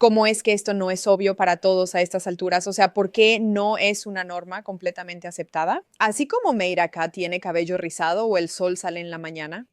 ¿Cómo es que esto no es obvio para todos a estas alturas? O sea, ¿por qué no es una norma completamente aceptada? Así como Meira K tiene cabello rizado o el sol sale en la mañana,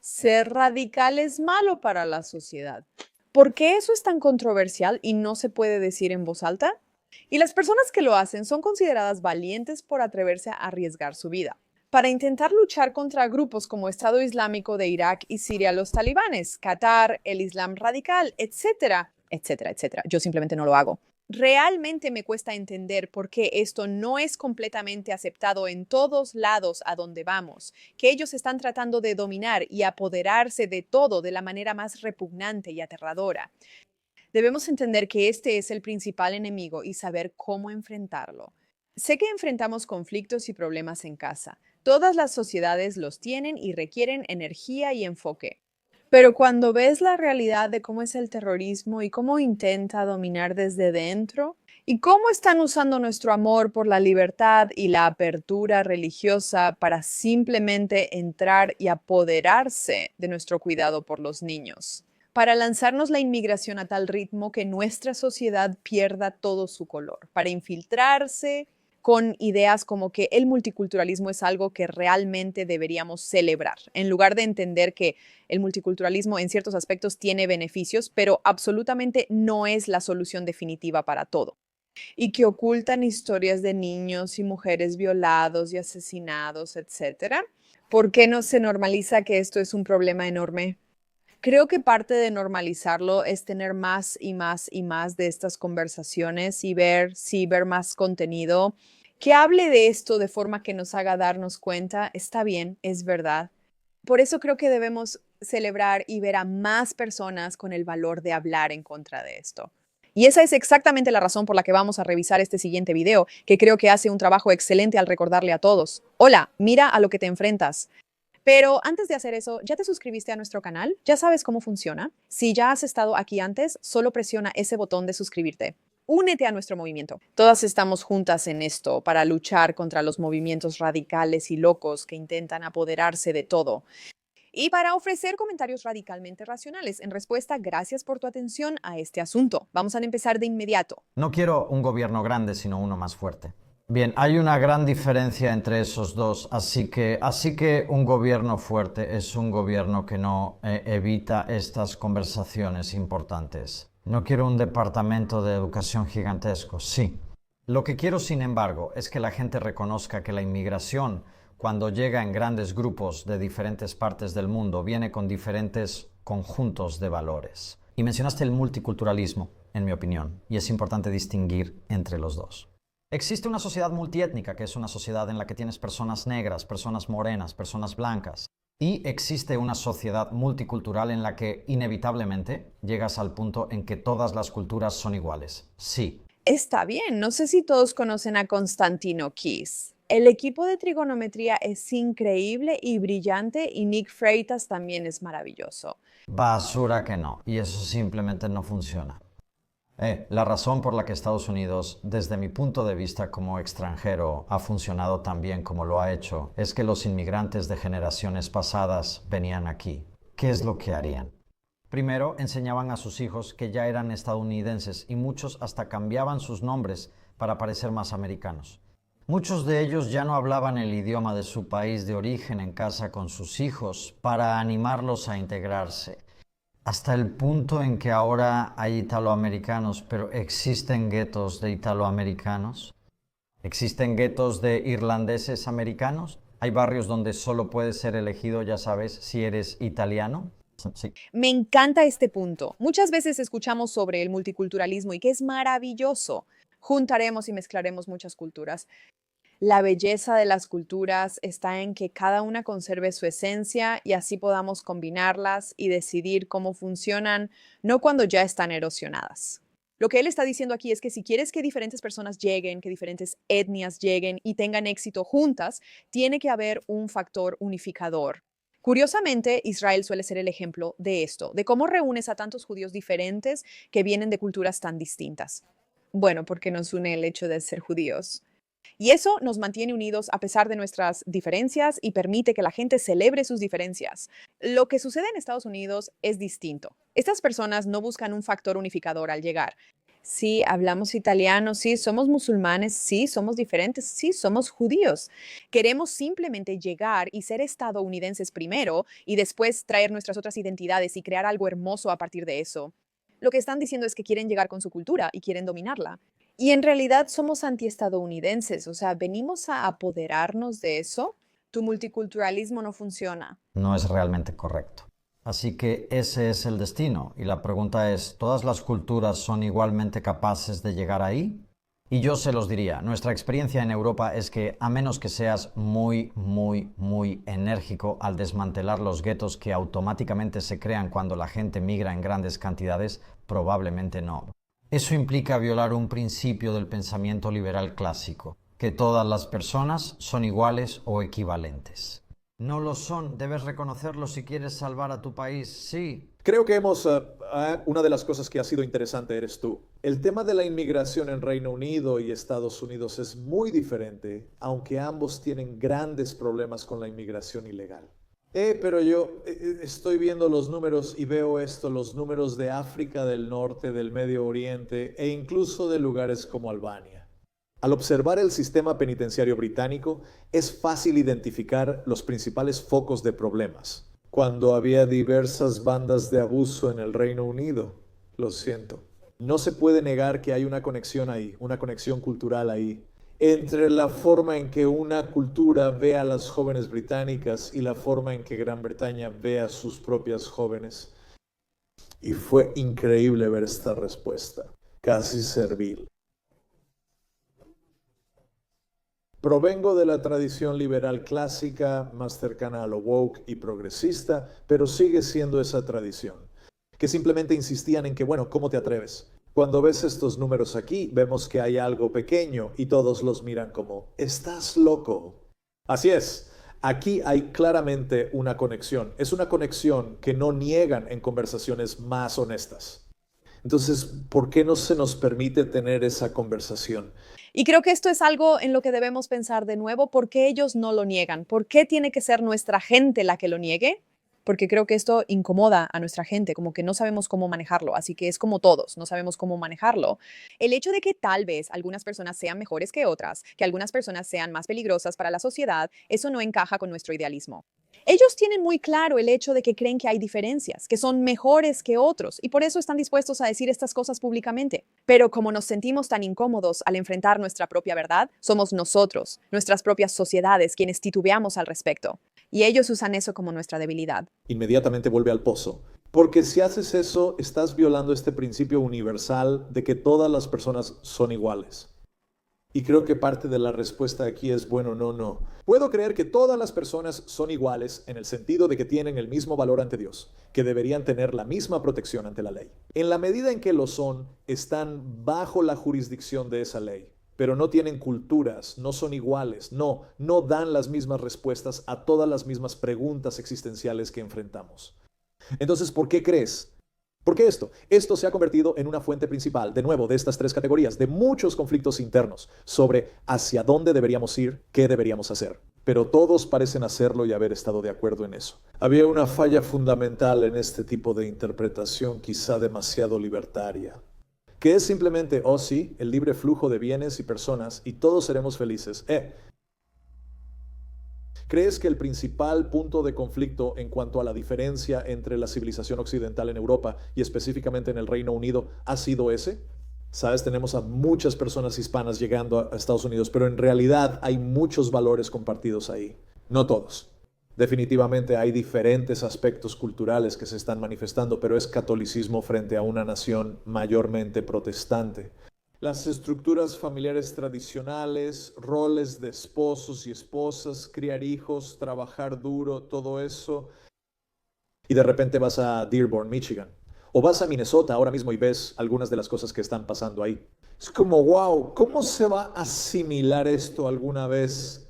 ser radical es malo para la sociedad. ¿Por qué eso es tan controversial y no se puede decir en voz alta? Y las personas que lo hacen son consideradas valientes por atreverse a arriesgar su vida para intentar luchar contra grupos como Estado Islámico de Irak y Siria, los talibanes, Qatar, el Islam radical, etcétera, etcétera, etcétera. Yo simplemente no lo hago. Realmente me cuesta entender por qué esto no es completamente aceptado en todos lados a donde vamos, que ellos están tratando de dominar y apoderarse de todo de la manera más repugnante y aterradora. Debemos entender que este es el principal enemigo y saber cómo enfrentarlo. Sé que enfrentamos conflictos y problemas en casa. Todas las sociedades los tienen y requieren energía y enfoque. Pero cuando ves la realidad de cómo es el terrorismo y cómo intenta dominar desde dentro, y cómo están usando nuestro amor por la libertad y la apertura religiosa para simplemente entrar y apoderarse de nuestro cuidado por los niños, para lanzarnos la inmigración a tal ritmo que nuestra sociedad pierda todo su color, para infiltrarse con ideas como que el multiculturalismo es algo que realmente deberíamos celebrar, en lugar de entender que el multiculturalismo en ciertos aspectos tiene beneficios, pero absolutamente no es la solución definitiva para todo. Y que ocultan historias de niños y mujeres violados y asesinados, etcétera. ¿Por qué no se normaliza que esto es un problema enorme? Creo que parte de normalizarlo es tener más y más y más de estas conversaciones y ver más contenido que hable de esto de forma que nos haga darnos cuenta, está bien, es verdad. Por eso creo que debemos celebrar y ver a más personas con el valor de hablar en contra de esto. Y esa es exactamente la razón por la que vamos a revisar este siguiente video, que creo que hace un trabajo excelente al recordarle a todos. Hola, mira a lo que te enfrentas. Pero antes de hacer eso, ¿ya te suscribiste a nuestro canal? ¿Ya sabes cómo funciona? Si ya has estado aquí antes, solo presiona ese botón de suscribirte. Únete a nuestro movimiento. Todas estamos juntas en esto para luchar contra los movimientos radicales y locos que intentan apoderarse de todo. Y para ofrecer comentarios radicalmente racionales. En respuesta, gracias por tu atención a este asunto. Vamos a empezar de inmediato. No quiero un gobierno grande, sino uno más fuerte. Bien, hay una gran diferencia entre esos dos, así que un gobierno fuerte es un gobierno que no evita estas conversaciones importantes. No quiero un departamento de educación gigantesco, sí. Lo que quiero, sin embargo, es que la gente reconozca que la inmigración, cuando llega en grandes grupos de diferentes partes del mundo, viene con diferentes conjuntos de valores. Y mencionaste el multiculturalismo, en mi opinión, y es importante distinguir entre los dos. Existe una sociedad multiétnica, que es una sociedad en la que tienes personas negras, personas morenas, personas blancas. Y existe una sociedad multicultural en la que inevitablemente llegas al punto en que todas las culturas son iguales. Sí. Está bien, no sé si todos conocen a Constantino Keys. El equipo de trigonometría es increíble y brillante y Nick Freitas también es maravilloso. Basura que no. Y eso simplemente no funciona. La razón por la que Estados Unidos, desde mi punto de vista como extranjero, ha funcionado tan bien como lo ha hecho, es que los inmigrantes de generaciones pasadas venían aquí. ¿Qué es lo que harían? Primero, enseñaban a sus hijos que ya eran estadounidenses y muchos hasta cambiaban sus nombres para parecer más americanos. Muchos de ellos ya no hablaban el idioma de su país de origen en casa con sus hijos para animarlos a integrarse. Hasta el punto en que ahora hay italoamericanos, pero ¿existen guetos de italoamericanos? ¿Existen guetos de irlandeses americanos? ¿Hay barrios donde solo puedes ser elegido, ya sabes, si eres italiano? Sí. Me encanta este punto. Muchas veces escuchamos sobre el multiculturalismo y que es maravilloso. Juntaremos y mezclaremos muchas culturas. La belleza de las culturas está en que cada una conserve su esencia y así podamos combinarlas y decidir cómo funcionan, no cuando ya están erosionadas. Lo que él está diciendo aquí es que si quieres que diferentes personas lleguen, que diferentes etnias lleguen y tengan éxito juntas, tiene que haber un factor unificador. Curiosamente, Israel suele ser el ejemplo de esto, de cómo reúnes a tantos judíos diferentes que vienen de culturas tan distintas. Bueno, porque nos une el hecho de ser judíos. Y eso nos mantiene unidos a pesar de nuestras diferencias y permite que la gente celebre sus diferencias. Lo que sucede en Estados Unidos es distinto. Estas personas no buscan un factor unificador al llegar. Sí, hablamos italiano, sí, somos musulmanes, sí, somos diferentes, sí, somos judíos. Queremos simplemente llegar y ser estadounidenses primero y después traer nuestras otras identidades y crear algo hermoso a partir de eso. Lo que están diciendo es que quieren llegar con su cultura y quieren dominarla. Y en realidad somos antiestadounidenses, o sea, venimos a apoderarnos de eso. Tu multiculturalismo no funciona. No es realmente correcto. Así que ese es el destino. Y la pregunta es, ¿todas las culturas son igualmente capaces de llegar ahí? Y yo se los diría, nuestra experiencia en Europa es que a menos que seas muy enérgico al desmantelar los guetos que automáticamente se crean cuando la gente migra en grandes cantidades, probablemente no. Eso implica violar un principio del pensamiento liberal clásico, que todas las personas son iguales o equivalentes. No lo son, debes reconocerlo si quieres salvar a tu país, sí. Creo que una de las cosas que ha sido interesante eres tú. El tema de la inmigración en Reino Unido y Estados Unidos es muy diferente, aunque ambos tienen grandes problemas con la inmigración ilegal. Pero yo estoy viendo los números y veo esto, los números de África del Norte, del Medio Oriente e incluso de lugares como Albania. Al observar el sistema penitenciario británico, es fácil identificar los principales focos de problemas. Cuando había diversas bandas de abuso en el Reino Unido, lo siento. No se puede negar que hay una conexión ahí, una conexión cultural ahí, entre la forma en que una cultura ve a las jóvenes británicas y la forma en que Gran Bretaña ve a sus propias jóvenes. Y fue increíble ver esta respuesta, casi servil. Provengo de la tradición liberal clásica, más cercana a lo woke y progresista, pero sigue siendo esa tradición, que simplemente insistían en que, bueno, ¿cómo te atreves? Cuando ves estos números aquí, vemos que hay algo pequeño y todos los miran como, ¿estás loco? Así es, aquí hay claramente una conexión. Es una conexión que no niegan en conversaciones más honestas. Entonces, ¿por qué no se nos permite tener esa conversación? Y creo que esto es algo en lo que debemos pensar de nuevo, ¿por qué ellos no lo niegan? ¿Por qué tiene que ser nuestra gente la que lo niegue? Porque creo que esto incomoda a nuestra gente, como que no sabemos cómo manejarlo, así que es como todos, no sabemos cómo manejarlo. El hecho de que tal vez algunas personas sean mejores que otras, que algunas personas sean más peligrosas para la sociedad, eso no encaja con nuestro idealismo. Ellos tienen muy claro el hecho de que creen que hay diferencias, que son mejores que otros, y por eso están dispuestos a decir estas cosas públicamente. Pero como nos sentimos tan incómodos al enfrentar nuestra propia verdad, somos nosotros, nuestras propias sociedades, quienes titubeamos al respecto. Y ellos usan eso como nuestra debilidad. Inmediatamente vuelve al pozo. Porque si haces eso, estás violando este principio universal de que todas las personas son iguales. Y creo que parte de la respuesta aquí es, bueno, no. Puedo creer que todas las personas son iguales en el sentido de que tienen el mismo valor ante Dios, que deberían tener la misma protección ante la ley. En la medida en que lo son, están bajo la jurisdicción de esa ley, pero no tienen culturas, no son iguales, no dan las mismas respuestas a todas las mismas preguntas existenciales que enfrentamos. Entonces, ¿por qué crees? ¿Por qué esto? Esto se ha convertido en una fuente principal, de nuevo, de estas tres categorías, de muchos conflictos internos sobre hacia dónde deberíamos ir, qué deberíamos hacer. Pero todos parecen hacerlo y haber estado de acuerdo en eso. Había una falla fundamental en este tipo de interpretación, quizá demasiado libertaria, que es simplemente, oh sí, el libre flujo de bienes y personas y todos seremos felices. ¿Crees que el principal punto de conflicto en cuanto a la diferencia entre la civilización occidental en Europa y específicamente en el Reino Unido ha sido ese? Sabes, tenemos a muchas personas hispanas llegando a Estados Unidos, pero en realidad hay muchos valores compartidos ahí. No todos. Definitivamente hay diferentes aspectos culturales que se están manifestando, pero es catolicismo frente a una nación mayormente protestante. Las estructuras familiares tradicionales, roles de esposos y esposas, criar hijos, trabajar duro, todo eso. Y de repente vas a Dearborn, Michigan. O vas a Minnesota ahora mismo y ves algunas de las cosas que están pasando ahí. Es como, wow, ¿cómo se va a asimilar esto alguna vez?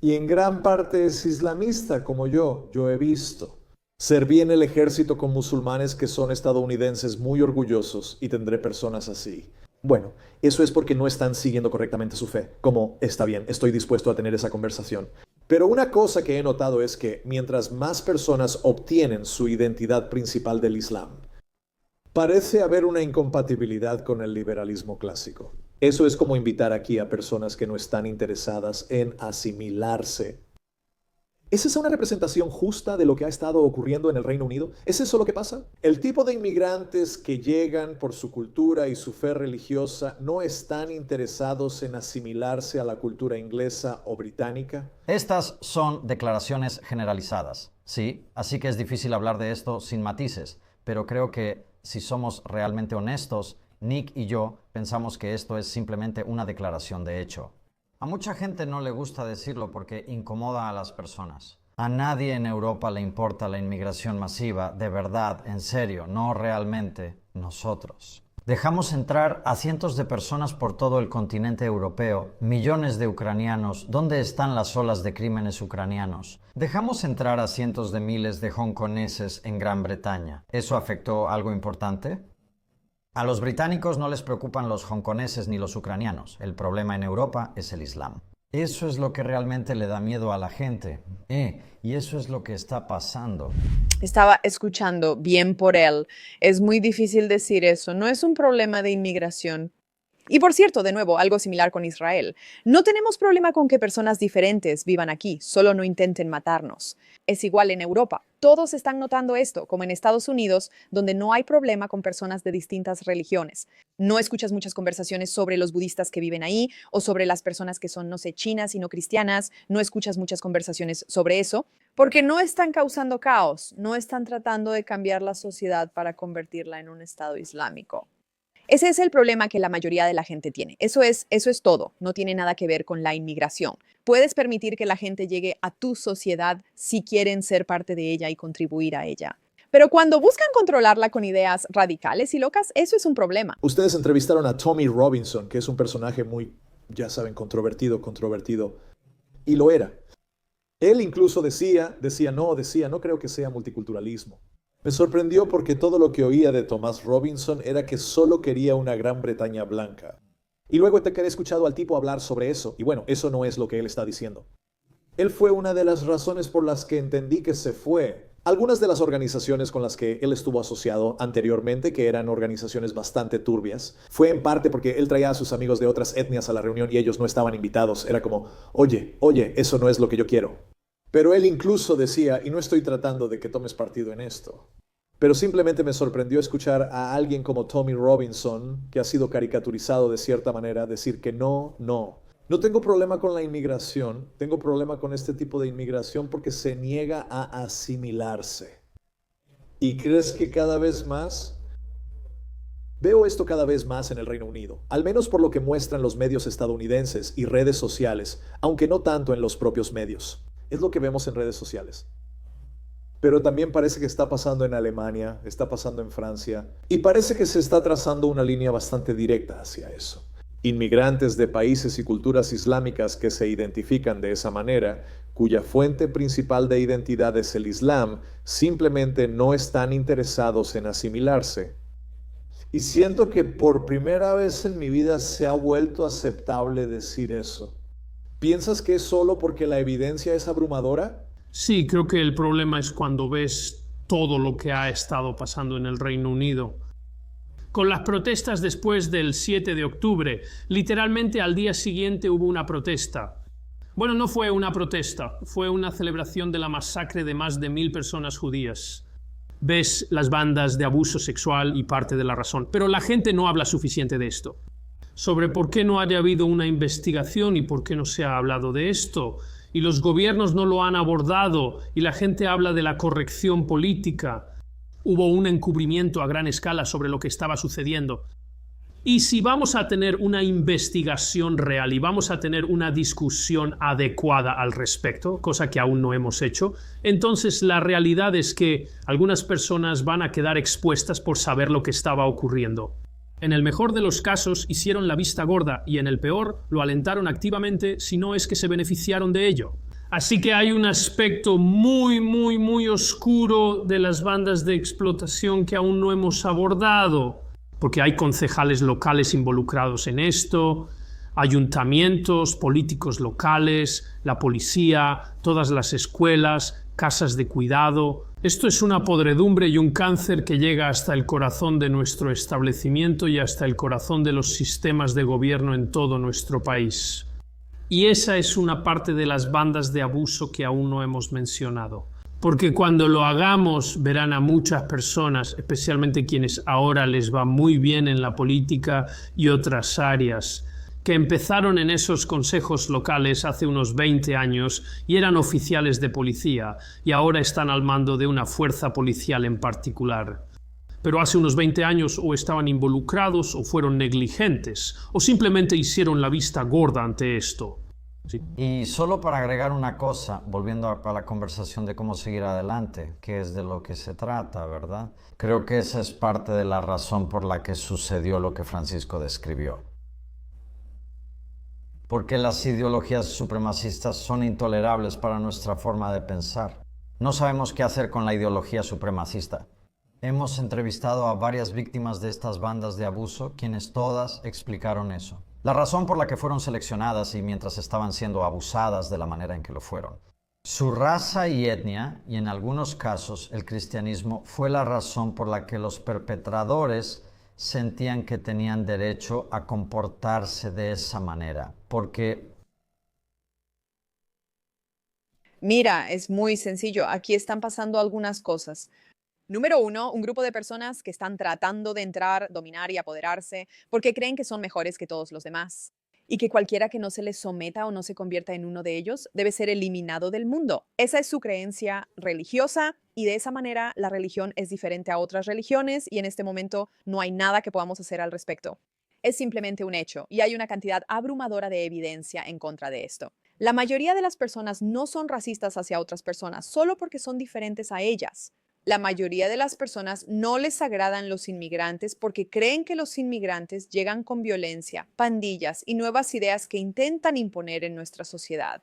Y en gran parte es islamista, como yo he visto. Serví en el ejército con musulmanes que son estadounidenses muy orgullosos y tendré personas así. Bueno, eso es porque no están siguiendo correctamente su fe. Como, está bien, estoy dispuesto a tener esa conversación. Pero una cosa que he notado es que mientras más personas obtienen su identidad principal del Islam, parece haber una incompatibilidad con el liberalismo clásico. Eso es como invitar aquí a personas que no están interesadas en asimilarse. ¿Es esa una representación justa de lo que ha estado ocurriendo en el Reino Unido? ¿Es eso lo que pasa? El tipo de inmigrantes que llegan por su cultura y su fe religiosa no están interesados en asimilarse a la cultura inglesa o británica. Estas son declaraciones generalizadas, sí, así que es difícil hablar de esto sin matices, pero creo que si somos realmente honestos, Nick y yo pensamos que esto es simplemente una declaración de hecho. A mucha gente no le gusta decirlo porque incomoda a las personas. A nadie en Europa le importa la inmigración masiva, de verdad, en serio, no realmente nosotros. Dejamos entrar a cientos de personas por todo el continente europeo, millones de ucranianos. ¿Dónde están las olas de crímenes ucranianos? Dejamos entrar a cientos de miles de hongkoneses en Gran Bretaña. ¿Eso afectó algo importante? A los británicos no les preocupan los hongkoneses ni los ucranianos. El problema en Europa es el Islam. Eso es lo que realmente le da miedo a la gente. Y eso es lo que está pasando. Estaba escuchando, bien por él. Es muy difícil decir eso. No es un problema de inmigración. Y por cierto, de nuevo, algo similar con Israel. No tenemos problema con que personas diferentes vivan aquí, solo no intenten matarnos. Es igual en Europa. Todos están notando esto, como en Estados Unidos, donde no hay problema con personas de distintas religiones. No escuchas muchas conversaciones sobre los budistas que viven ahí o sobre las personas que son, no sé, chinas y no cristianas. No escuchas muchas conversaciones sobre eso, porque no están causando caos, no están tratando de cambiar la sociedad para convertirla en un estado islámico. Ese es el problema que la mayoría de la gente tiene. Eso es todo. No tiene nada que ver con la inmigración. Puedes permitir que la gente llegue a tu sociedad si quieren ser parte de ella y contribuir a ella. Pero cuando buscan controlarla con ideas radicales y locas, eso es un problema. Ustedes entrevistaron a Tommy Robinson, que es un personaje muy, ya saben, controvertido. Y lo era. Él incluso decía, no creo que sea multiculturalismo. Me sorprendió porque todo lo que oía de Thomas Robinson era que solo quería una Gran Bretaña blanca. Y luego te quedé escuchado al tipo hablar sobre eso. Y bueno, eso no es lo que él está diciendo. Él fue una de las razones por las que entendí que se fue. Algunas de las organizaciones con las que él estuvo asociado anteriormente, que eran organizaciones bastante turbias, fue en parte porque él traía a sus amigos de otras etnias a la reunión y ellos no estaban invitados. Era como, oye, eso no es lo que yo quiero. Pero él incluso decía, y no estoy tratando de que tomes partido en esto, pero simplemente me sorprendió escuchar a alguien como Tommy Robinson, que ha sido caricaturizado de cierta manera, decir que no tengo problema con la inmigración, tengo problema con este tipo de inmigración porque se niega a asimilarse. ¿Y crees que cada vez más? Veo esto cada vez más en el Reino Unido, al menos por lo que muestran los medios estadounidenses y redes sociales, aunque no tanto en los propios medios. Es lo que vemos en redes sociales. Pero también parece que está pasando en Alemania, está pasando en Francia, y parece que se está trazando una línea bastante directa hacia eso. Inmigrantes de países y culturas islámicas que se identifican de esa manera, cuya fuente principal de identidad es el Islam, simplemente no están interesados en asimilarse. Y siento que por primera vez en mi vida se ha vuelto aceptable decir eso. ¿Piensas que es solo porque la evidencia es abrumadora? Sí, creo que el problema es cuando ves todo lo que ha estado pasando en el Reino Unido. Con las protestas después del 7 de octubre, literalmente al día siguiente hubo una protesta. Bueno, no fue una protesta, fue una celebración de la masacre de más de 1000 personas judías. Ves las bandas de abuso sexual y parte de la razón, pero la gente no habla suficiente de esto. Sobre por qué no haya habido una investigación y por qué no se ha hablado de esto. Y los gobiernos no lo han abordado y la gente habla de la corrección política. Hubo un encubrimiento a gran escala sobre lo que estaba sucediendo. Y si vamos a tener una investigación real y vamos a tener una discusión adecuada al respecto, cosa que aún no hemos hecho, entonces la realidad es que algunas personas van a quedar expuestas por saber lo que estaba ocurriendo. En el mejor de los casos hicieron la vista gorda y en el peor lo alentaron activamente, si no es que se beneficiaron de ello. Así que hay un aspecto muy oscuro de las bandas de explotación que aún no hemos abordado. porque hay concejales locales involucrados en esto, ayuntamientos, políticos locales, la policía, todas las escuelas, casas de cuidado. Esto es una podredumbre y un cáncer que llega hasta el corazón de nuestro establecimiento y hasta el corazón de los sistemas de gobierno en todo nuestro país. Y esa es una parte de las bandas de abuso que aún no hemos mencionado. Porque cuando lo hagamos verán a muchas personas, especialmente quienes ahora les va muy bien en la política y otras áreas, que empezaron en esos consejos locales hace unos 20 años y eran oficiales de policía y ahora están al mando de una fuerza policial en particular. Pero hace unos 20 años o estaban involucrados o fueron negligentes o simplemente hicieron la vista gorda ante esto. Sí. Y solo para agregar una cosa, volviendo a la conversación de cómo seguir adelante, que es de lo que se trata, ¿verdad? Creo que esa es parte de la razón por la que sucedió lo que Francisco describió. Porque las ideologías supremacistas son intolerables para nuestra forma de pensar. No sabemos qué hacer con la ideología supremacista. Hemos entrevistado a varias víctimas de estas bandas de abuso, quienes todas explicaron eso. La razón por la que fueron seleccionadas y mientras estaban siendo abusadas de la manera en que lo fueron. Su raza y etnia, y en algunos casos el cristianismo, fue la razón por la que los perpetradores sentían que tenían derecho a comportarse de esa manera, porque... Mira, es muy sencillo. Aquí están pasando algunas cosas. Número uno, un grupo de personas que están tratando de entrar, dominar y apoderarse porque creen que son mejores que todos los demás y que cualquiera que no se les someta o no se convierta en uno de ellos debe ser eliminado del mundo. Esa es su creencia religiosa y de esa manera la religión es diferente a otras religiones y en este momento no hay nada que podamos hacer al respecto. Es simplemente un hecho y hay una cantidad abrumadora de evidencia en contra de esto. La mayoría de las personas no son racistas hacia otras personas solo porque son diferentes a ellas. La mayoría de las personas no les agradan los inmigrantes porque creen que los inmigrantes llegan con violencia, pandillas y nuevas ideas que intentan imponer en nuestra sociedad.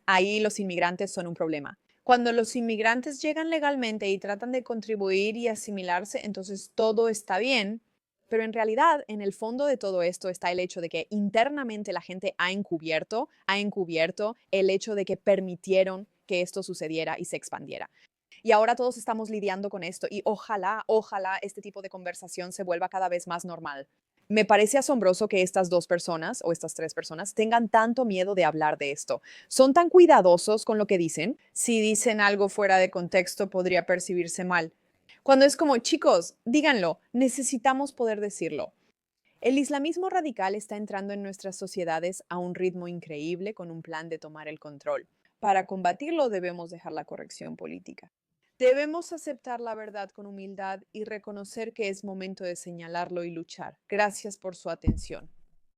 Ahí los inmigrantes son un problema. Cuando los inmigrantes llegan legalmente y tratan de contribuir y asimilarse, entonces todo está bien. Pero en realidad, en el fondo de todo esto está el hecho de que internamente la gente ha encubierto el hecho de que permitieron que esto sucediera y se expandiera. Y ahora todos estamos lidiando con esto y ojalá este tipo de conversación se vuelva cada vez más normal. Me parece asombroso que estas dos personas o estas tres personas tengan tanto miedo de hablar de esto. Son tan cuidadosos con lo que dicen. Si dicen algo fuera de contexto podría percibirse mal. Cuando es como, chicos, díganlo, necesitamos poder decirlo. El islamismo radical está entrando en nuestras sociedades a un ritmo increíble con un plan de tomar el control. Para combatirlo debemos dejar la corrección política. Debemos aceptar la verdad con humildad y reconocer que es momento de señalarlo y luchar. Gracias por su atención.